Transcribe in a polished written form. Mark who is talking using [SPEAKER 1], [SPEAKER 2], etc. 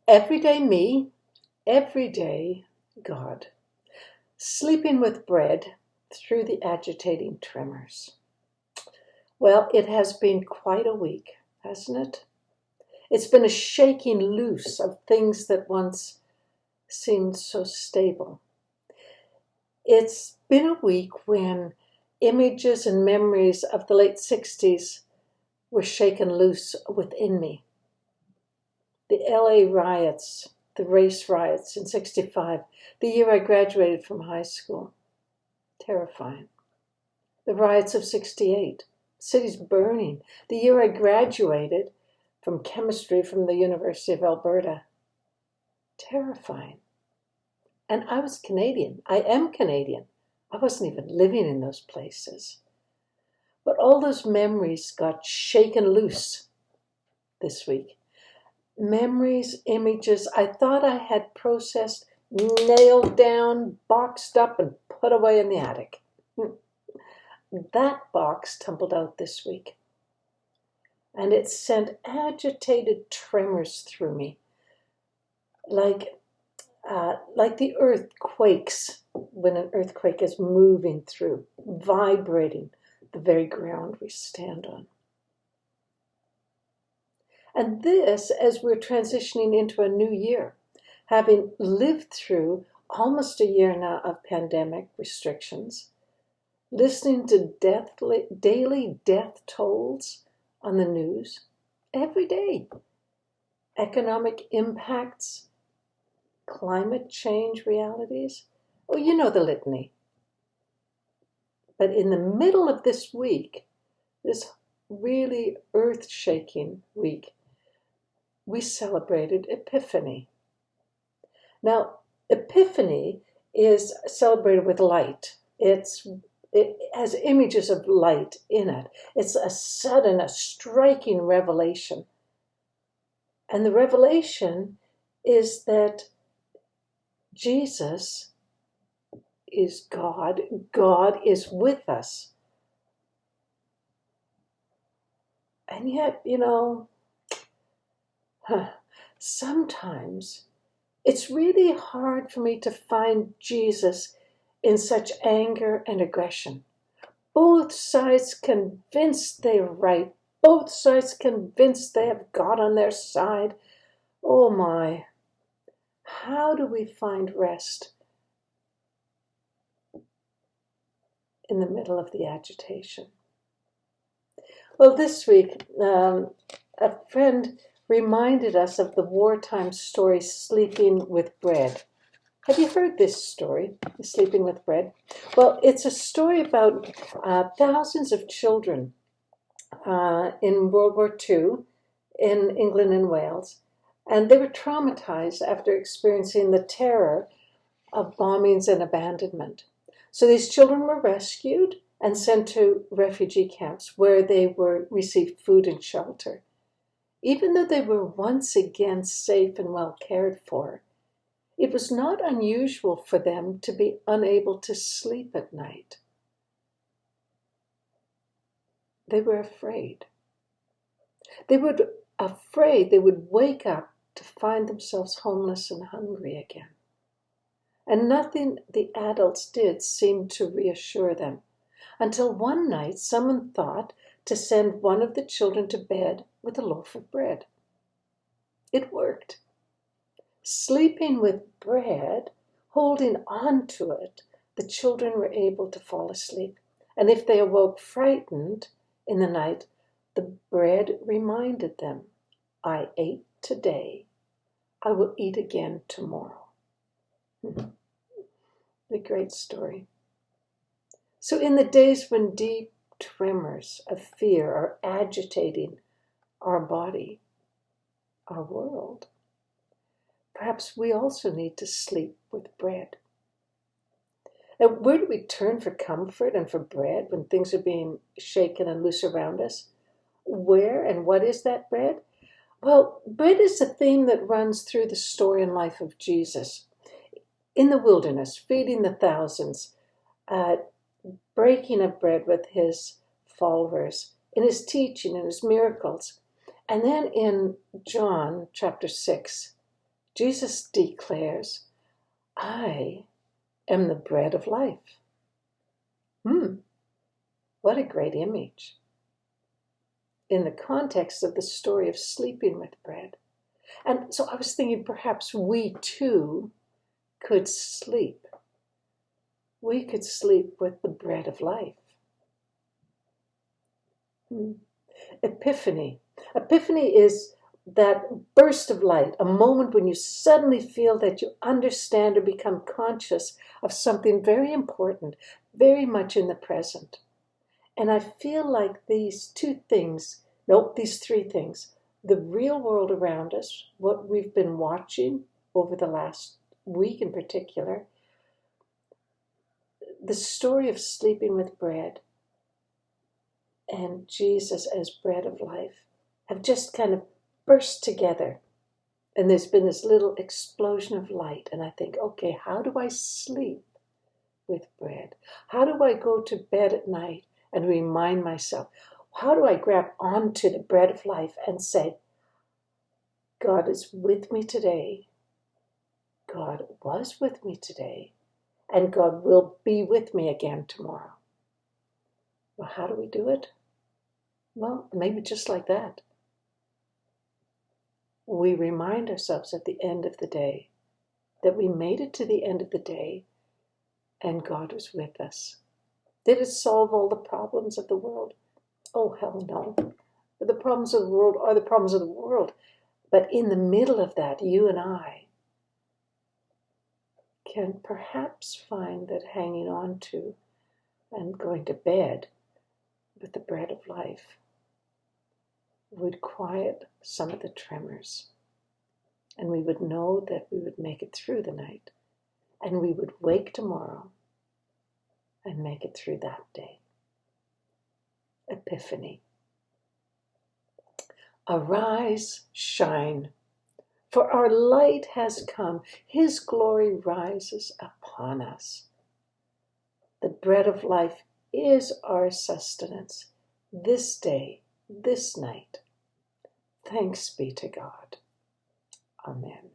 [SPEAKER 1] Everyday me, everyday God. Sleeping with bread through the agitating tremors. Well, it has been quite a week, hasn't it? It's been a shaking loose of things that once seemed so stable. It's been a week when images and memories of the late 60s were shaken loose within me. The LA riots, the race riots in 65, the year I graduated from high school. Terrifying. The riots of 68, cities burning, the year I graduated from chemistry from the University of Alberta. Terrifying. And I was Canadian. I am Canadian. I wasn't even living in those places. But all those memories got shaken loose this week. Memories, images I thought I had processed, nailed down, boxed up, and put away in the attic. That box tumbled out this week. And it sent agitated tremors through me. Like the earth quakes when an earthquake is moving through, vibrating the very ground we stand on. And this, as we're transitioning into a new year, having lived through almost a year now of pandemic restrictions, listening to daily death tolls on the news every day, economic impacts, climate change realities. Oh, you know the litany. But in the middle of this week, this really earth-shaking week, we celebrated Epiphany. Now, Epiphany is celebrated with light. It has images of light in it. It's a sudden, a striking revelation. And the revelation is that Jesus is God. God is with us. And yet, sometimes it's really hard for me to find Jesus in such anger and aggression. Both sides convinced they're right. Both sides convinced they have God on their side. Oh my. How do we find rest in the middle of the agitation? Well, this week, a friend reminded us of the wartime story, Sleeping with Bread. Have you heard this story, Sleeping with Bread? Well, it's a story about thousands of children in World War II in England and Wales. And they were traumatized after experiencing the terror of bombings and abandonment. So these children were rescued and sent to refugee camps where they received food and shelter. Even though they were once again safe and well cared for, it was not unusual for them to be unable to sleep at night. They were afraid. They were afraid they would wake up to find themselves homeless and hungry again. And nothing the adults did seemed to reassure them, until one night someone thought to send one of the children to bed with a loaf of bread. It worked. Sleeping with bread, holding on to it, the children were able to fall asleep. And if they awoke frightened in the night, the bread reminded them, I ate today, I will eat again tomorrow. A great story. So in the days when deep tremors of fear are agitating our body, our world, perhaps we also need to sleep with bread. Now, where do we turn for comfort and for bread when things are being shaken and loose around us? Where and what is that bread? Well, bread is a theme that runs through the story and life of Jesus. In the wilderness, feeding the thousands, breaking of bread with his followers, in his teaching and his miracles. And then in John chapter 6, Jesus declares, I am the bread of life. What a great image. In the context of the story of sleeping with bread. And so I was thinking perhaps we too could sleep. We could sleep with the bread of life. Epiphany. Epiphany is that burst of light, a moment when you suddenly feel that you understand or become conscious of something very important, very much in the present. And I feel like these three things, the real world around us, what we've been watching over the last week in particular, the story of sleeping with bread and Jesus as bread of life have just kind of burst together. And there's been this little explosion of light. And I think, okay, how do I sleep with bread? How do I go to bed at night and remind myself? How do I grab onto the bread of life and say, God is with me today. God was with me today. And God will be with me again tomorrow. Well, how do we do it? Well, maybe just like that. We remind ourselves at the end of the day that we made it to the end of the day and God was with us. Did it solve all the problems of the world? Oh, hell no. But the problems of the world are the problems of the world. But in the middle of that, you and I can perhaps find that hanging on to and going to bed with the bread of life would quiet some of the tremors. And we would know that we would make it through the night. And we would wake tomorrow and make it through that day. Epiphany. Arise, shine, for our light has come. His glory rises upon us. The bread of life is our sustenance this day, this night. Thanks be to God. Amen.